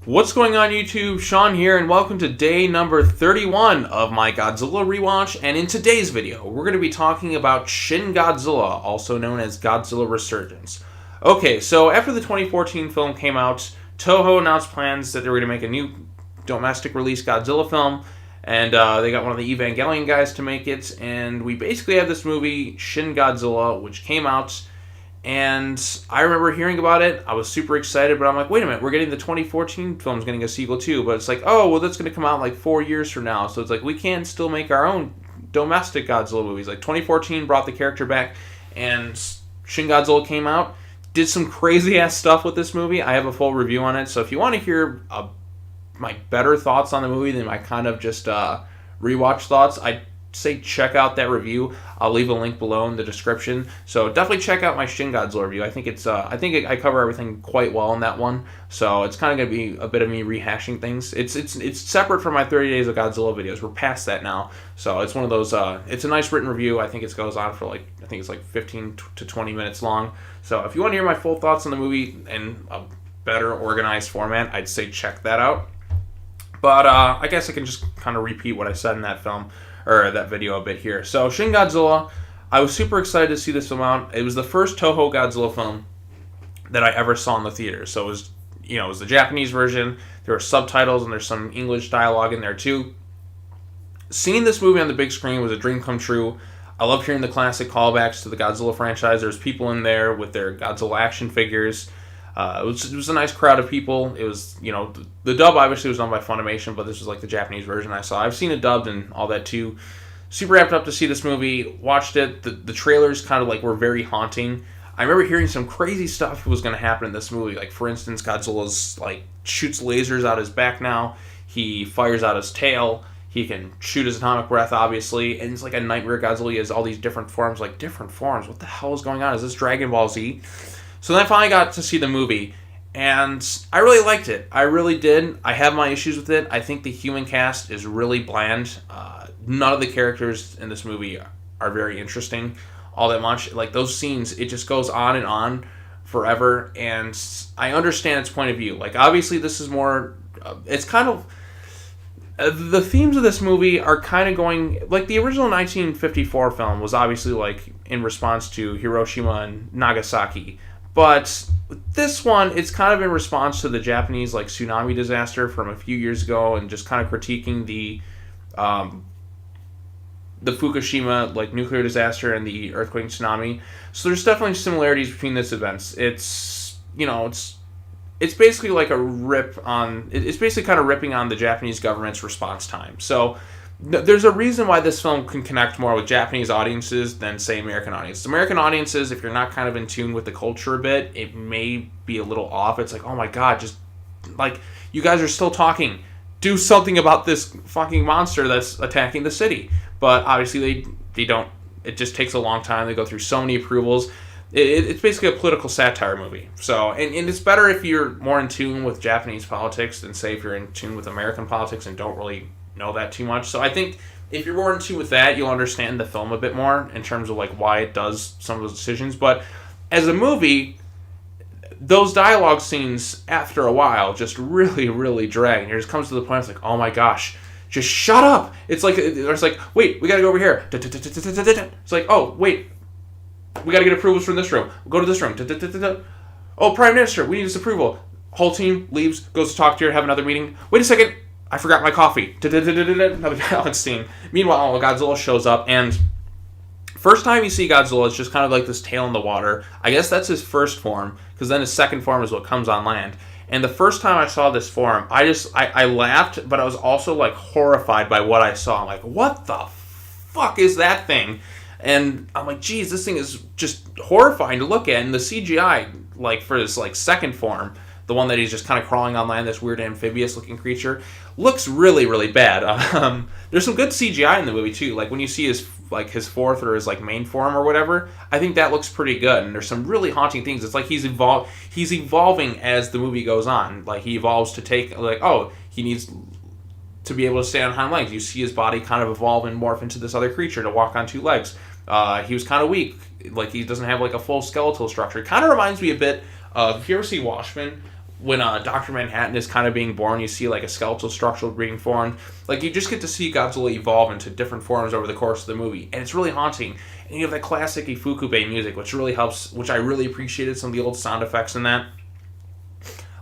What's going on YouTube? Sean here, and welcome to day number 31 of my Godzilla Rewatch. And in today's video, we're going to be talking about Shin Godzilla, also known as Godzilla Resurgence. Okay, so after the 2014 film came out, Toho announced plans that they were going to make a new domestic release Godzilla film, and they got one of the Evangelion guys to make it, and we basically had this movie, Shin Godzilla, which came out. And I remember hearing about it. I was super excited, but I'm like, wait a minute, we're getting the 2014 film's getting a sequel too. But it's like, oh, well, that's going to come out like 4 years from now. So it's like, we can still make our own domestic Godzilla movies. Like 2014 brought the character back, and Shin Godzilla came out, did some crazy ass stuff with this movie. I have a full review on it. So if you want to hear my better thoughts on the movie than my kind of just rewatch thoughts, I'd say check out that review. I'll leave a link below in the description. So definitely check out my Shin Godzilla review. I think I cover everything quite well in that one. So it's kind of going to be a bit of me rehashing things. It's separate from my 30 Days of Godzilla videos. We're past that now. So it's one of those. It's a nice written review. I think it goes on for I think it's like 15 to 20 minutes long. So if you want to hear my full thoughts on the movie in a better organized format, I'd say check that out. But I guess I can just kind of repeat what I said in that film, or that video a bit here. So Shin Godzilla, I was super excited to see this film out. It was the first Toho Godzilla film that I ever saw in the theater. So it was the Japanese version. There were subtitles and there's some English dialogue in there too. Seeing this movie on the big screen was a dream come true. I love hearing the classic callbacks to the Godzilla franchise. There's people in there with their Godzilla action figures. It was a nice crowd of people. It was, the dub obviously was done by Funimation, but this was like the Japanese version I saw. I've seen it dubbed and all that too. Super wrapped up to see this movie. Watched it. The trailers kind of were very haunting. I remember hearing some crazy stuff was going to happen in this movie. Like, for instance, Godzilla's shoots lasers out his back now. He fires out his tail. He can shoot his atomic breath, obviously. And it's like a nightmare Godzilla. He has all these different forms. Different forms? What the hell is going on? Is this Dragon Ball Z? So then I finally got to see the movie, and I really liked it. I really did. I have my issues with it. I think the human cast is really bland. None of the characters in this movie are very interesting all that much. Those scenes, it just goes on forever, and I understand its point of view. Obviously this is more, it's kind of, the themes of this movie are kind of going, the original 1954 film was obviously in response to Hiroshima and Nagasaki. But this one, it's kind of in response to the Japanese tsunami disaster from a few years ago, and just kind of critiquing the Fukushima nuclear disaster and the earthquake and tsunami. So there's definitely similarities between these events. It's basically a rip on. It's basically kind of ripping on the Japanese government's response time. So there's a reason why this film can connect more with Japanese audiences than, say, American audiences. American audiences, if you're not kind of in tune with the culture a bit, it may be a little off. It's oh my god, just, you guys are still talking. Do something about this fucking monster that's attacking the city. But obviously they don't. It just takes a long time. They go through so many approvals. It's basically a political satire movie. So, and it's better if you're more in tune with Japanese politics than, say, if you're in tune with American politics and don't really know that too much. So I think if you're more in tune with that, you'll understand the film a bit more in terms of why it does some of those decisions. But as a movie, those dialogue scenes after a while just really, really drag. And it just comes to the point it's oh my gosh, just shut up. It's wait, we gotta go over here. It's oh wait, we gotta get approvals from this room. We'll go to this room. Oh, Prime Minister, we need his approval. Whole team leaves, goes to talk to her, have another meeting. Wait a second, I forgot my coffee. Another dialogue scene. Meanwhile, Godzilla shows up, and first time you see Godzilla, it's just kind of this tail in the water. I guess that's his first form, because then his second form is what comes on land. And the first time I saw this form, I laughed, but I was also horrified by what I saw. I'm what the fuck is that thing? And I'm geez, this thing is just horrifying to look at. And the CGI, for his second form, the one that he's just kind of crawling on land, this weird amphibious looking creature, looks really, really bad. There's some good CGI in the movie too. When you see his fourth or his main form or whatever, I think that looks pretty good. And there's some really haunting things. It's he's evolving as the movie goes on. He evolves to take he needs to be able to stand on hind legs. You see his body kind of evolve and morph into this other creature to walk on two legs. He was kind of weak. He doesn't have a full skeletal structure. It kind of reminds me a bit of, if you ever see Watchmen, when Dr. Manhattan is kind of being born, you see like a skeletal structure being formed. Like, you just get to see Godzilla evolve into different forms over the course of the movie, and it's really haunting. And you have that classic Ifukube music, which really helps, which I really appreciated, some of the old sound effects in that.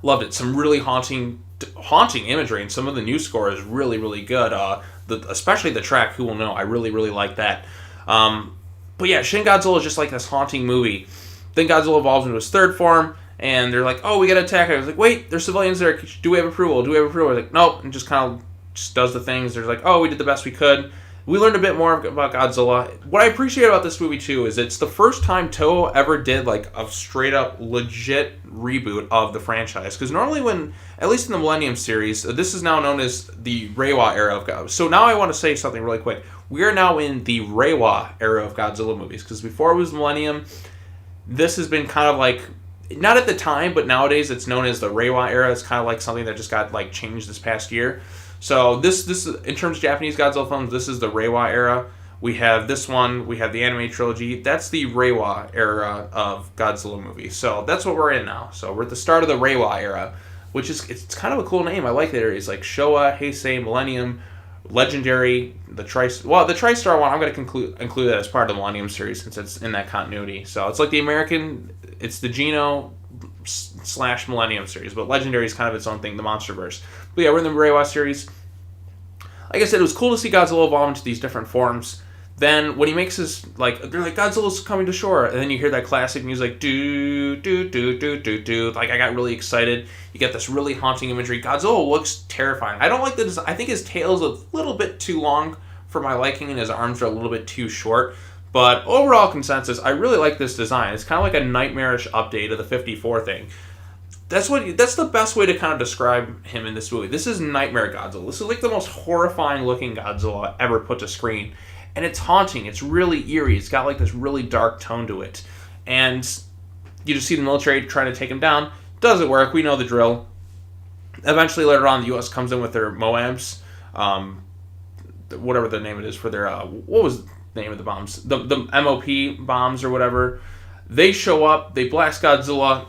Loved it. Some really haunting imagery, and some of the new score is really, really good. Especially the track "Who Will Know." I really, really like that. But yeah, Shin Godzilla is just like this haunting movie. Then Godzilla evolves into his third form, and they're like, "Oh, we gotta attack." I was like, "Wait, there's civilians there. Do we have approval? Do we have approval?" I was like, "Nope," and just kind of just does the things. They're like, "Oh, we did the best we could." We learned a bit more about Godzilla. What I appreciate about this movie too is it's the first time Toho ever did like a straight up legit reboot of the franchise. Because normally when, at least in the Millennium series, this is now known as the Reiwa era of Godzilla. So now I want to say something really quick. We are now in the Reiwa era of Godzilla movies. Because before it was Millennium, this has been kind of like, not at the time, but nowadays it's known as the Reiwa era. It's kind of like something that just got like changed this past year. So this in terms of Japanese Godzilla films, this is the Reiwa era. We have this one, we have the anime trilogy. That's the Reiwa era of Godzilla movies. So that's what we're in now. So we're at the start of the Reiwa era, which is, it's kind of a cool name. I like that it's like Showa, Heisei, Millennium, Legendary, the TriStar one. I'm going to include that as part of the Millennium series since it's in that continuity. So it's like the American, it's the Geno / Millennium series, but Legendary is kind of its own thing, the MonsterVerse. But yeah, we're in the Reiwa series. Like I said, it was cool to see Godzilla evolve into these different forms. Then when he makes his, like, they're like, Godzilla's coming to shore, and then you hear that classic music, do do do do do do. Like, I got really excited. You get this really haunting imagery. Godzilla looks terrifying. I don't like the design. I think his tail is a little bit too long for my liking, and his arms are a little bit too short. But overall consensus, I really like this design. It's kind of like a nightmarish update of the 54 thing. That's the best way to kind of describe him in this movie. This is Nightmare Godzilla. This is like the most horrifying looking Godzilla ever put to screen. And it's haunting. It's really eerie. It's got like this really dark tone to it. And you just see the military trying to take him down. Doesn't work. We know the drill. Eventually later on, the U.S. comes in with their MOABs. Whatever the name it is for their... what was the name of the bombs? The MOP bombs or whatever. They show up. They blast Godzilla.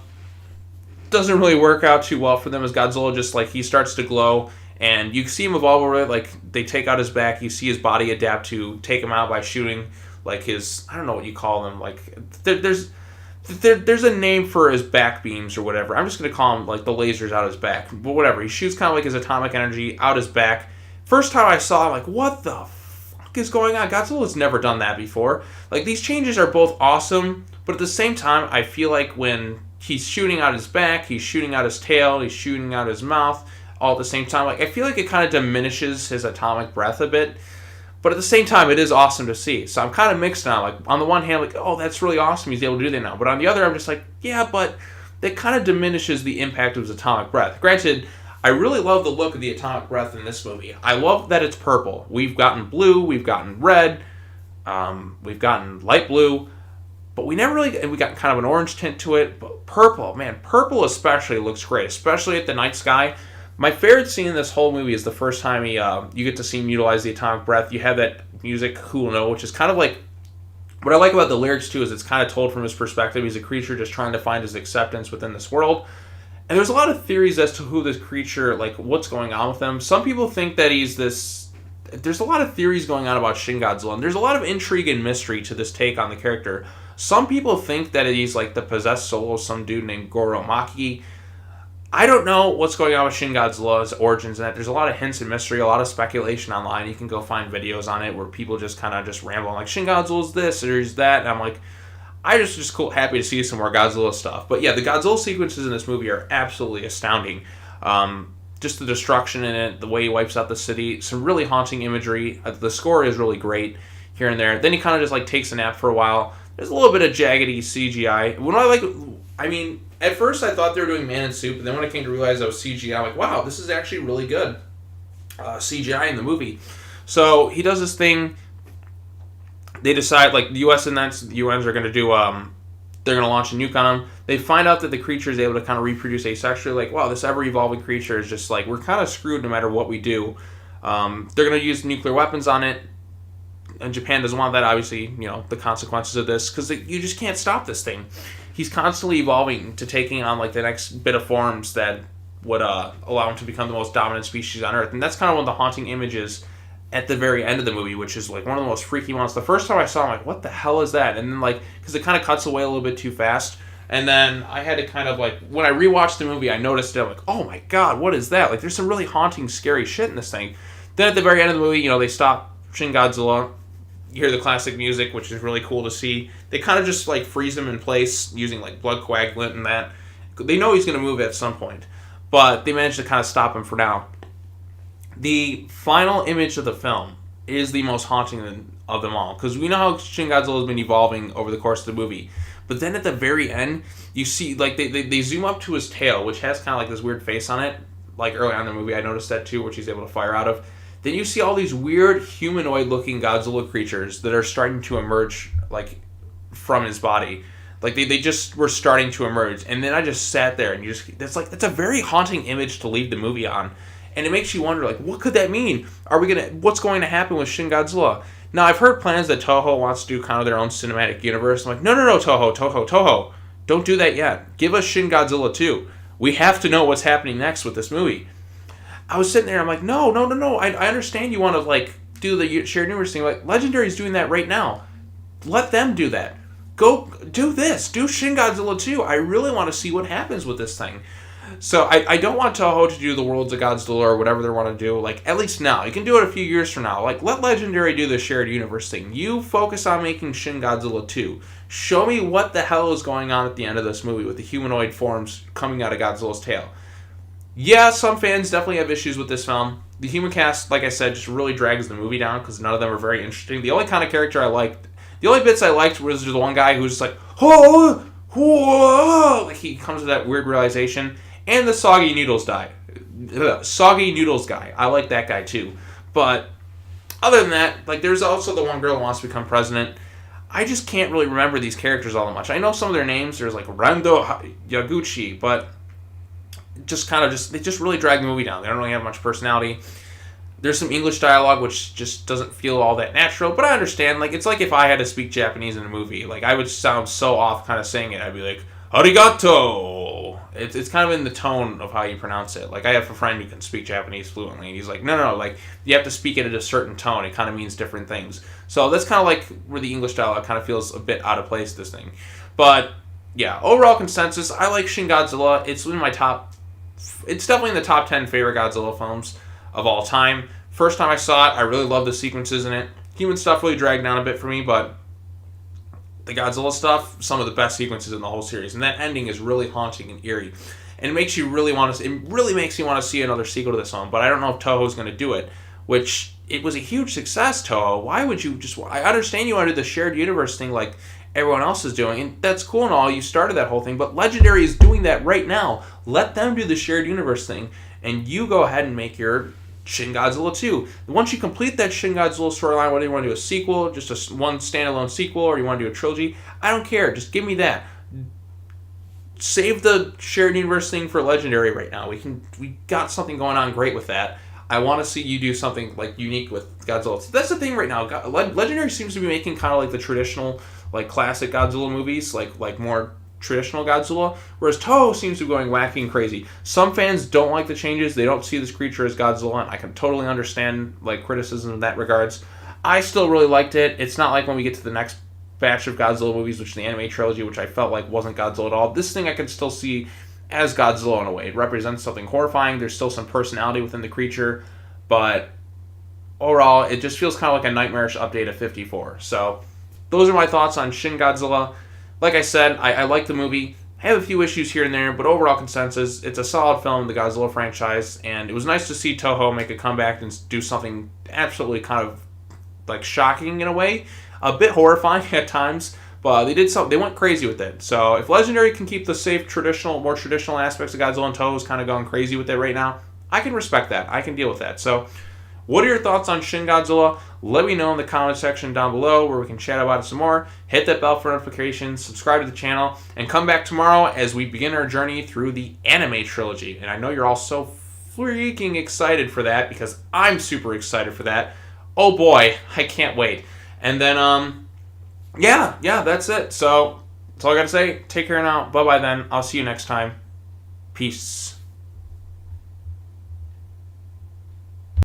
Doesn't really work out too well for them as Godzilla just like he starts to glow, and you see him evolve over it. Like they take out his back, you see his body adapt to take him out by shooting like his, I don't know what you call them, like there's a name for his back beams or whatever. I'm just gonna call him like the lasers out his back, but whatever. He shoots kind of like his atomic energy out his back. First time I saw him, like, what the fuck is going on? Godzilla's never done that before. Like, these changes are both awesome, but at the same time, I feel like when he's shooting out his back, he's shooting out his tail, he's shooting out his mouth, all at the same time. Like, I feel like it kind of diminishes his atomic breath a bit, but at the same time, it is awesome to see. So I'm kind of mixed now. Like, on the one hand, like, oh, that's really awesome, he's able to do that now. But on the other, I'm just like, yeah, but that kind of diminishes the impact of his atomic breath. Granted, I really love the look of the atomic breath in this movie. I love that it's purple. We've gotten blue, we've gotten red, we've gotten light blue, but we never really, and we got kind of an orange tint to it. But purple, man, purple especially looks great, especially at the night sky. My favorite scene in this whole movie is the first time you get to see him utilize the atomic breath. You have that music, Who Will Know, which is kind of like, what I like about the lyrics too is it's kind of told from his perspective. He's a creature just trying to find his acceptance within this world. And there's a lot of theories as to who this creature, like what's going on with him. Some people think that he's this... There's a lot of theories going on about Shin Godzilla, and there's a lot of intrigue and mystery to this take on the character. Some people think that he's like the possessed soul of some dude named Goro Maki. I don't know what's going on with Shin Godzilla's origins and that. There's a lot of hints and mystery, a lot of speculation online. You can go find videos on it where people just kind of just ramble like, Shin Godzilla's this or is that, and I'm like... I just cool, happy to see some more Godzilla stuff. But yeah, the Godzilla sequences in this movie are absolutely astounding. Just the destruction in it, the way he wipes out the city, some really haunting imagery. The score is really great here and there. Then he kind of just like takes a nap for a while. There's a little bit of jaggedy CGI. At first I thought they were doing Man in Suit, but then when I came to realize that was CGI, I'm like, wow, this is actually really good CGI in the movie. So he does this thing. They decide, like, the U.S. and the UNs are going to do, they're going to launch a nuke on them. They find out that the creature is able to kind of reproduce asexually. Like, wow, this ever-evolving creature is just, like, we're kind of screwed no matter what we do. They're going to use nuclear weapons on it. And Japan doesn't want that, obviously, you know, the consequences of this. Because you just can't stop this thing. he's constantly evolving to taking on like the next bit of forms that would allow him to become the most dominant species on Earth. And that's kind of one of the haunting images at the very end of the movie, which is like one of the most freaky ones. The first time I saw it, I'm like, what the hell is that? And then like, because it kind of cuts away a little bit too fast. And then I had to kind of like, when I rewatched the movie, I noticed it. I'm like, oh my god, what is that? Like, there's some really haunting, scary shit in this thing. Then at the very end of the movie, they stop Shin Godzilla. You hear the classic music, which is really cool to see. They kind of just like freeze him in place using like blood coagulant and that. They know he's going to move at some point, but they managed to kind of stop him for now. The final image of the film is the most haunting of them all, because we know how Shin Godzilla has been evolving over the course of the movie. But then at the very end, you see, like, they zoom up to his tail, which has kind of like this weird face on it. Like early on in the movie, I noticed that too, which he's able to fire out of. Then you see all these weird humanoid-looking Godzilla creatures that are starting to emerge, like, from his body. Like, they just were starting to emerge. And then I just sat there, and that's a very haunting image to leave the movie on. And it makes you wonder, like, what could that mean? What's going to happen with Shin Godzilla? Now, I've heard plans that Toho wants to do kind of their own cinematic universe. I'm like, no, Toho. Don't do that yet. Give us Shin Godzilla 2. We have to know what's happening next with this movie. I was sitting there, I'm like, no. I understand you want to, like, do the shared universe thing. Like, Legendary's doing that right now. Let them do that. Go do this. Do Shin Godzilla 2. I really want to see what happens with this thing. So I don't want Toho to do the Worlds of Godzilla or whatever they want to do. Like, at least now. You can do it a few years from now. Like, let Legendary do the shared universe thing. You focus on making Shin Godzilla 2. Show me what the hell is going on at the end of this movie with the humanoid forms coming out of Godzilla's tail. Yeah, some fans definitely have issues with this film. The human cast, like I said, just really drags the movie down because none of them are very interesting. The only kind of character I liked, the only bits I liked was the one guy who's just like, like he comes to that weird realization. And the Soggy Noodles guy. I like that guy too. But other than that, like, there's also the one girl who wants to become president. I just can't really remember these characters all that much. I know some of their names. There's like Rando Yaguchi, but they just really drag the movie down. They don't really have much personality. There's some English dialogue which just doesn't feel all that natural, but I understand. Like, it's like if I had to speak Japanese in a movie, like, I would sound so off kind of saying it. I'd be like, arigato. It's kind of in the tone of how you pronounce it. Like, I have a friend who can speak Japanese fluently, and he's like, no, like, you have to speak it at a certain tone. It kind of means different things. So that's kind of like where the English dialogue kind of feels a bit out of place, this thing. But, yeah, overall consensus, I like Shin Godzilla. It's definitely in the top 10 favorite Godzilla films of all time. First time I saw it, I really loved the sequences in it. Human stuff really dragged down a bit for me, but the Godzilla stuff, some of the best sequences in the whole series. And that ending is really haunting and eerie. And it makes you really it really makes you want to see another sequel to this one. But I don't know if Toho's going to do it, which it was a huge success, Toho. Why would you I understand you want to do the shared universe thing like everyone else is doing, and that's cool and all. You started that whole thing, but Legendary is doing that right now. Let them do the shared universe thing, and you go ahead and make your Shin Godzilla 2. Once you complete that Shin Godzilla storyline, whether you want to do a sequel, just one standalone sequel, or you want to do a trilogy, I don't care. Just give me that. Save the shared universe thing for Legendary right now. We got something going on great with that. I want to see you do something like unique with Godzilla. So that's the thing right now. Legendary seems to be making kind of like the traditional, like, classic Godzilla movies, like more traditional Godzilla, whereas Toho seems to be going wacky and crazy. Some fans don't like the changes. They don't see this creature as Godzilla, and I can totally understand, like, criticism in that regards. I still really liked it. It's not like when we get to the next batch of Godzilla movies, which is the anime trilogy, which I felt like wasn't Godzilla at all. This thing I can still see as Godzilla in a way. It represents something horrifying. There's still some personality within the creature, but overall, it just feels kind of like a nightmarish update of 54. So those are my thoughts on Shin Godzilla. Like I said, I like the movie. I have a few issues here and there, but overall consensus, it's a solid film in the Godzilla franchise, and it was nice to see Toho make a comeback and do something absolutely kind of, like, shocking in a way. A bit horrifying at times, but they went crazy with it. So if Legendary can keep the safe, more traditional aspects of Godzilla, and Toho's kind of going crazy with it right now, I can respect that. I can deal with that. So what are your thoughts on Shin Godzilla? Let me know in the comment section down below where we can chat about it some more. Hit that bell for notifications, subscribe to the channel, and come back tomorrow as we begin our journey through the anime trilogy. And I know you're all so freaking excited for that because I'm super excited for that. Oh boy, I can't wait. And then, yeah, that's it. So That's all I gotta say. Take care now. Bye-bye then. I'll see you next time. Peace.